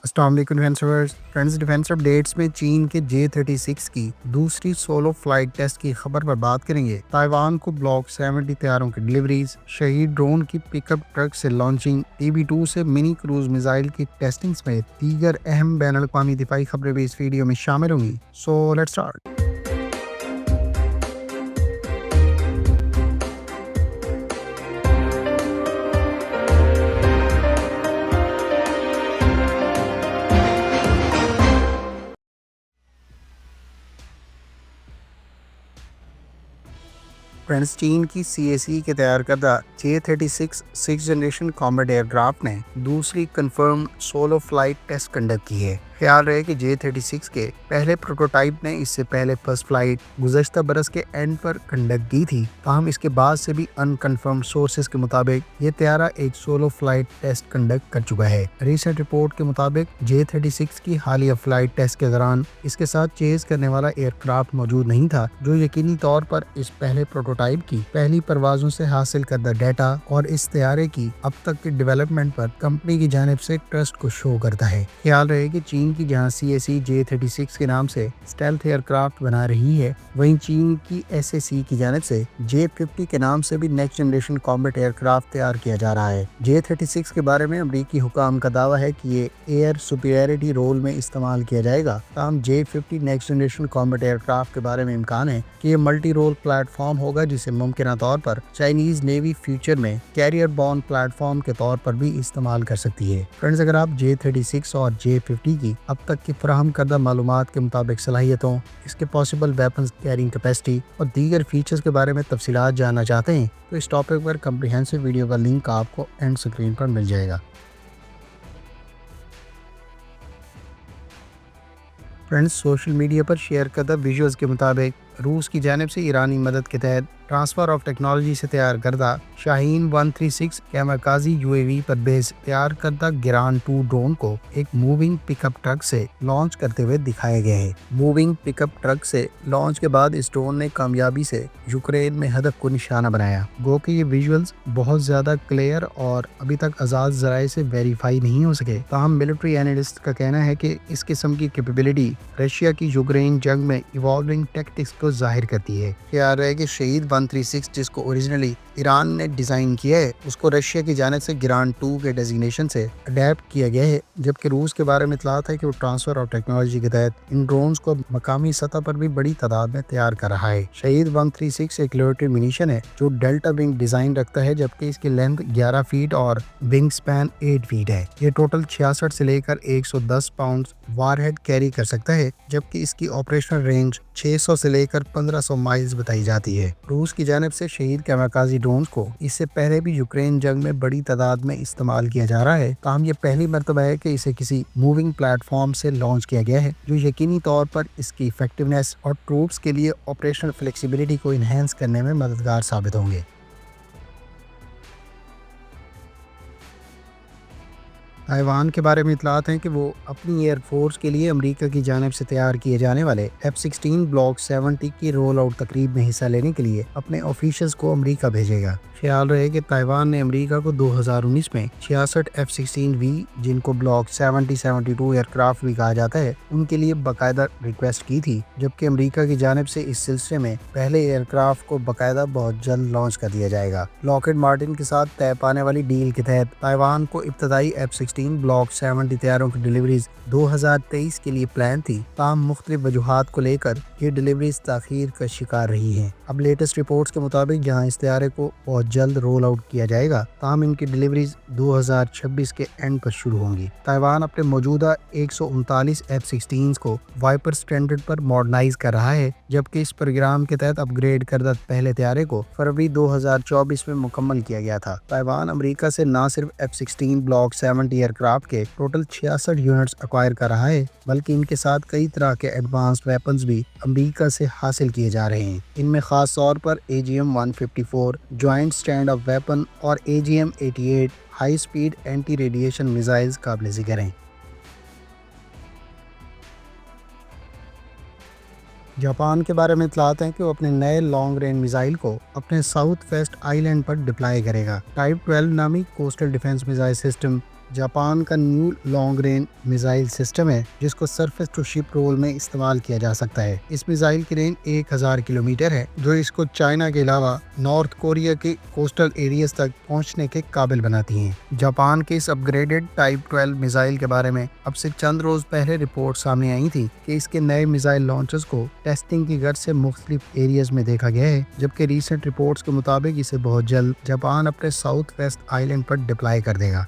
अस्सलाम वालेकुम friends, defence updates में चीन के J-36 की दूसरी सोलो फ्लाइट टेस्ट की खबर पर बात करेंगे। ताइवान को ब्लॉक 70 तैयारों की डिलीवरीज, शहीद ड्रोन की पिकअप ट्रक से लॉन्चिंग, TB2 से मिनी क्रूज मिसाइल की टेस्टिंग समेत दीगर अहम बैनुल-अक़वामी दिफाई खबरें भी इस वीडियो में शामिल होंगी। So let's start. फ्रेंड्स, चीन की CAC के तैयार करदा J-36 six generation combat aircraft ने दूसरी confirm solo flight test conduct की है। ख्याल रहे कि J-36 के पहले प्रोटोटाइप ने इससे पहले फर्स्ट फ्लाइट गुज़श्ता बरस के एंड पर कंडक्ट की थी। ताहम इसके बाद से भी अनकन्फर्म सोर्सेज के मुताबिक ये तैयारा एक सोलो फ्लाइट टेस्ट कंडक्ट कर चुका है। रिसेंट रिपोर्ट के मुताबिक J-36 की हालिया फ्लाइट टेस्ट के दौरान इसके साथ चेज करने वाला एयरक्राफ्ट मौजूद नहीं था, जो यकीनी तौर पर इस पहले प्रोटोटाइप की पहली परवाजों से हासिल करदा डाटा और इस तैयारे की अब तक की डेवलपमेंट पर कंपनी की जानिब से ट्रस्ट को शो करता है। ख्याल रहे कि चीन की जहां CAC J-36 के नाम से स्टेल्थ एयरक्राफ्ट बना रही है, वहीं चीन की SAC की जानिब से J-50 के नाम से भी नेक्स्ट जनरेशन कॉम्बैट एयरक्राफ्ट तैयार किया जा रहा है। J-36 के बारे में अमरीकी हुकाम का दावा है कि ये एयर सुपीरियरिटी रोल में इस्तेमाल किया जाएगा। ताहम J-50 next generation combat aircraft के बारे में इम्कान है कि ये मल्टी रोल प्लेटफॉर्म होगा, जिसे मुमकिन तौर पर चाइनीज नेवी फ्यूचर में कैरियर बॉर्न प्लेटफॉर्म के तौर पर भी इस्तेमाल कर सकती है। फ्रेंड्स, अगर आप J-36 और J-50 की अब तक की फराहम करदा मालूमात के मुताबिक सलाहियतों, इसके पॉसिबल वेपन्स कैरिंग कैपेसिटी और दीगर फीचर्स के बारे में तफसीलात जानना चाहते हैं तो इस टॉपिक पर कम्प्रिहेंसिव वीडियो का लिंक आपको एंड स्क्रीन पर मिल जाएगा। फ्रेंड्स, सोशल मीडिया पर शेयर करदा विजुअल्स के मुताबिक रूस की जानिब से ईरानी मदद के तहत ट्रांसफर ऑफ टेक्नोलॉजी से तैयार करदा शाहीन 136 कैमकाजी UAV पर बेस तैयार करदा गिरान 2 ड्रोन को एक मूविंग पिकअप ट्रक से लॉन्च करते हुए दिखाया गया है। मूविंग पिकअप ट्रक से लॉन्च के बाद इस ड्रोन ने कामयाबी से यूक्रेन में हदफ को निशाना बनाया। गो कि ये विजुअल्स बहुत ज्यादा क्लियर और अभी तक आजाद जराए से वेरीफाई नहीं हो सके। ताहम मिलिट्री एनालिस्ट का कहना है कि इस किस्म की कैपेबिलिटी रशिया की यूक्रेन जंग में इवॉल्विंग टैक्टिक्स को जाहिर करती है। ख्याल है कि शहीद 136 जिसको ओरिजिनली ईरान ने डिजाइन किया है, उसको रशिया की जानिब से गिरान 2 के डेजिग्नेशन से अडेप्ट किया गया है, जबकि रूस के बारे में इतलात है कि वो ट्रांसफर ऑफ टेक्नोलॉजी के तहत इन ड्रोन्स को मकामी सतह पर भी बड़ी तादाद में तैयार कर रहा है। शहीद 136 एक लोटेड मिनीशन है जो डेल्टा विंग डिजाइन रखता है, जबकि इसकी लेंथ 11 फीट और विंग स्पैन 8 फीट है। ये टोटल 66 से लेकर 110 पाउंड वारहेड कैरी कर सकता है, जबकि इसकी ऑपरेशनल रेंज 600 से लेकर 1500 माइल्स बताई जाती है। रूस की जानिब से शहीद कैमकाजी ड्रोन्स को इससे पहले भी यूक्रेन जंग में बड़ी तादाद में इस्तेमाल किया जा रहा है। ताहम ये पहली मर्तबा है कि इसे किसी मूविंग प्लेटफॉर्म से लॉन्च किया गया है, जो यकीनी तौर पर इसकी इफेक्टिवनेस और ट्रूप्स के लिए ऑपरेशनल फ्लेक्सिबिलिटी को इनहेंस करने में मददगार साबित होंगे। ताइवान के बारे में इतलात हैं कि वो अपनी एयरफोर्स के लिए अमेरिका की जानिब से तैयार किए जाने वाले F-16 ब्लॉक 70 की रोल आउट तकरीब में हिस्सा लेने के लिए अपने ऑफिशियल्स को अमेरिका भेजेगा। ख्याल रहे कि ताइवान ने अमेरिका को 2019 में 66 F-16V, जिनको ब्लॉक 70-72 एयरक्राफ्ट भी कहा जाता है, उनके लिए बाकायदा रिक्वेस्ट की थी, जबकि अमेरिका की जानिब से इस सिलसिले में पहले एयरक्राफ्ट को बाकायदा बहुत जल्द लॉन्च कर दिया जाएगा। लॉकहीड मार्टिन के साथ तय पाने वाली डील के तहत ताइवान को इब्तदाई F-16 ब्लॉक 70 तैयारों की डिलीवरीज 2023 के लिए प्लान थी। ताहम मुख्तलिफ वजूहात को लेकर ये डिलीवरीज ताखीर का शिकार रही हैं। अब लेटेस्ट रिपोर्ट्स के मुताबिक जहां इस तैयारे को बहुत जल्द रोल आउट किया जाएगा, ताहम इनकी डिलीवरीज 2026 के एंड पर शुरू होंगी। ताइवान अपने मौजूदा 139 F-16 को वाइपर स्टैंडर्ड पर मॉडर्नाइज कर रहा है, जबकि इस प्रोग्राम के तहत अपग्रेड करदा पहले तैयारे को फरवरी 2024 में मुकम्मल किया गया था। ताइवान अमेरिका से न सिर्फ F-16 ब्लॉक 70 एयरक्राफ्ट के टोटल 66 यूनिट्स एक्वायर कर रहा है, बल्कि इनके साथ कई तरह के एडवांस वेपन्स भी अमेरिका से हासिल किए जा रहे हैं। इनमें खास तौर पर AGM-154 joint stand of weapon और AGM-88 high speed anti radiation missiles काबिल जिक्र हैं। जापान के बारे में इतलात हैं कि वो अपने नए लॉन्ग रेंज मिसाइल को अपने साउथ वेस्ट आइलैंड पर डिप्लॉय करेगा। टाइप 12 नामी coastal defence missile system Japan का new long range missile system है जिसको सरफेस टू शिप रोल में इस्तेमाल किया जा सकता है। इस मिसाइल की रेंज 1000 किलोमीटर है जो इसको चाइना के अलावा नॉर्थ कोरिया के कोस्टल एरियाज तक पहुंचने के काबिल बनाती हैं। जापान के इस अपग्रेडेड टाइप 12 मिसाइल के बारे में अब से चंद रोज पहले रिपोर्ट सामने आई थी कि इसके नए मिसाइल लॉन्चर्स को टेस्टिंग की गर्ज से मुख्तलिफ एरियाज में देखा गया है, जबकि रीसेंट रिपोर्ट्स के मुताबिक इसे बहुत जल्द जापान अपने साउथ वेस्ट आइलैंड पर डिप्लॉय कर देगा।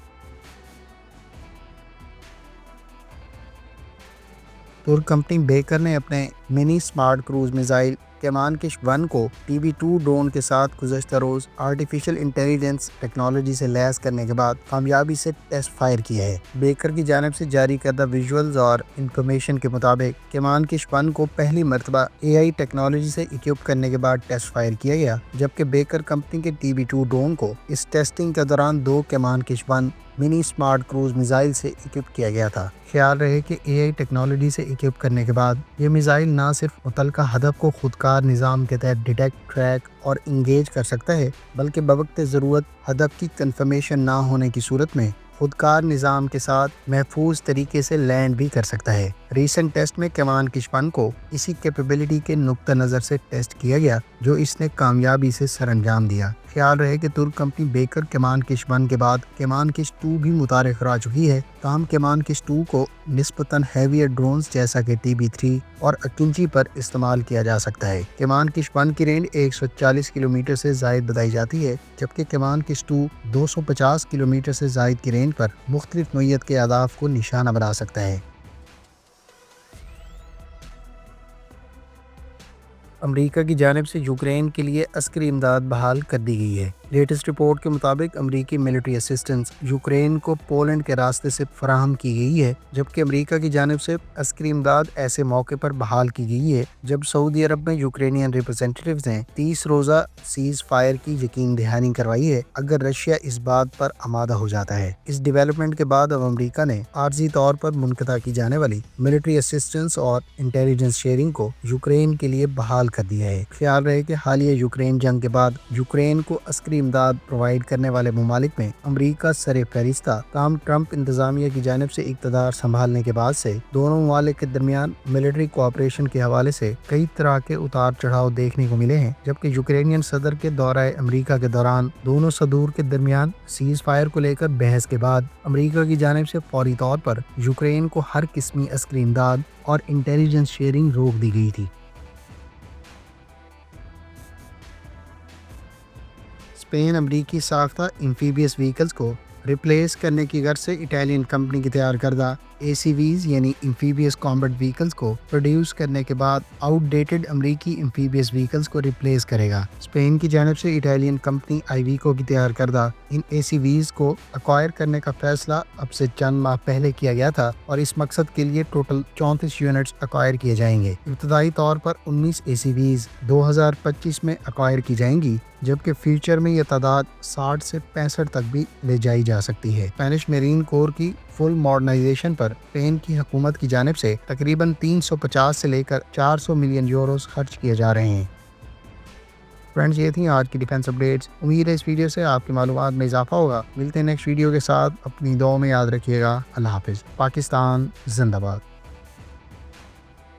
तुर्क कंपनी बेकर ने अपने मिनी स्मार्ट क्रूज मिसाइल कैमानकिश 1 को TB2 ड्रोन के साथ गुज़श्ता रोज आर्टिफिशियल इंटेलिजेंस टेक्नोलॉजी से लैस करने के बाद कामयाबी से टेस्ट फायर किया है। बेकर की जानिब से जारी करदा विजुअल्स और इंफॉर्मेशन के मुताबिक कैमानकिश 1 को पहली मरतबा AI टेक्नोलॉजी से इक्विप करने के बाद टेस्ट फायर किया गया, जबकि बेकर कंपनी के TB2 ड्रोन को इस टेस्टिंग के दौरान 2 कैमानकिश 1 मिनी स्मार्ट क्रूज मिसाइल से इक्विप किया गया था। ख्याल रहे कि AI टेक्नोलॉजी से इक्विप करने के बाद ये मिसाइल न सिर्फ मुतलका हदफ को खुदकार निज़ाम के तहत डिटेक्ट, ट्रैक और इंगेज कर सकता है, बल्कि बवक्ते ज़रूरत हदफ की कंफर्मेशन ना होने की सूरत में खुदकार निज़ाम के साथ महफूज तरीके से लैंड भी कर सकता है। रीसेंट टेस्ट में कैमानकिश 1 को इसी कैपेबिलिटी के नुक्ता नज़र से टेस्ट किया गया जो इसने कामयाबी से सरअंजाम दिया। ख्याल रहे कि तुर्क कंपनी बेकर कैमानकिश 1 के बाद कैमानकिश 2 भी मुतारिफ करा चुकी है, ताहम कैमानकिश 2 को निस्बतन हैवियर ड्रोन्स जैसा कि TB3 और अकिंची पर इस्तेमाल किया जा सकता है। कैमानकिश 1 की रेंज 140 किलोमीटर से ज़ायद बताई जाती है, जबकि कैमानकिश 2 250 किलोमीटर से ज़ायद की रेंज पर मुख्तलिफ नोयत के अहदाफ को निशाना बना सकता है। अमेरिका की जानिब से यूक्रेन के लिए अस्करी इमदाद बहाल कर दी गई है। लेटेस्ट रिपोर्ट के मुताबिक अमेरिकी मिलिट्री असिस्टेंस यूक्रेन को पोलैंड के रास्ते से फराहम की गई है, जबकि अमेरिका की जानिब से अस्करी इमदाद ऐसे मौके पर बहाल की गई है जब सऊदी अरब में यूक्रेनियन रिप्रेजेंटेटिव्स ने 30 रोज़ा सीज फायर की यकीन दहानी करवाई है अगर रशिया इस बात पर आमादा हो जाता है। इस डेवलपमेंट के बाद अब अमेरिका ने आर्जी तौर पर मुनक़ता की जाने वाली मिलिट्री असिस्टेंस और इंटेलिजेंस शेयरिंग को यूक्रेन के लिए बहाल कर दिया है। ख्याल रहे कि हालिया यूक्रेन जंग के बाद यूक्रेन को अस्करी इमदाद प्रोवाइड करने वाले ममालिक में अमेरिका सरे फहरिस्ता, ताहम ट्रंप इंतजामिया की जानिब से इक़्तिदार संभालने के बाद से दोनों ममालिक के दरमियान मिलिट्री कोऑपरेशन के हवाले से कई तरह के उतार चढ़ाव देखने को मिले हैं, जबकि यूक्रेनियन सदर के दौरा अमेरिका के दौरान दोनों सदूर के दरमियान सीज फायर को लेकर बहस के बाद अमेरिका की जानिब से फौरी तौर पर यूक्रेन को हर किस्मी अस्करी इमदाद और इंटेलिजेंस शेयरिंग रोक दी गई थी। स्पेन अमरीकी साख्ता एम्फीबियस व्हीकल्स को रिप्लेस करने की गर्ज से इटालियन कंपनी की तैयार करदा ACVs यानी एम्फीबियस कॉम्बैट व्हीकल्स को प्रोड्यूस करने के बाद आउटडेटेड अमरीकी एम्फीबियस व्हीकल्स को रिप्लेस करेगा। स्पेन की जानिब से इटालियन कंपनी आईवीको की तैयार करदा इन ACVs को अक्वायर करने का फैसला अब से चंद माह पहले किया गया था और इस मकसद के लिए टोटल 34 यूनिट्स अक्वायर किए जाएंगे। इब्तदाई तौर पर 19 ACVs 2025 में अक्वायर की जाएंगी, जबकि फ्यूचर में यह तादाद 60 से 65 तक भी ले जाई जा सकती है। स्पेनिश मेरीन कोर की फुल मॉडर्नाइजेशन पर स्पेन की हुकूमत की जानिब से तकरीबन 350 से लेकर 400 मिलियन यूरोस खर्च किए जा रहे हैं। फ्रेंड्स, ये थी आज की डिफेंस अपडेट्स। उम्मीद है इस वीडियो से आपकी मालूमात में इजाफा होगा। मिलते हैं नेक्स्ट वीडियो के साथ। अपनी दुआ में याद रखिएगा। अल्लाह हाफिज़। पाकिस्तान जिंदाबाद।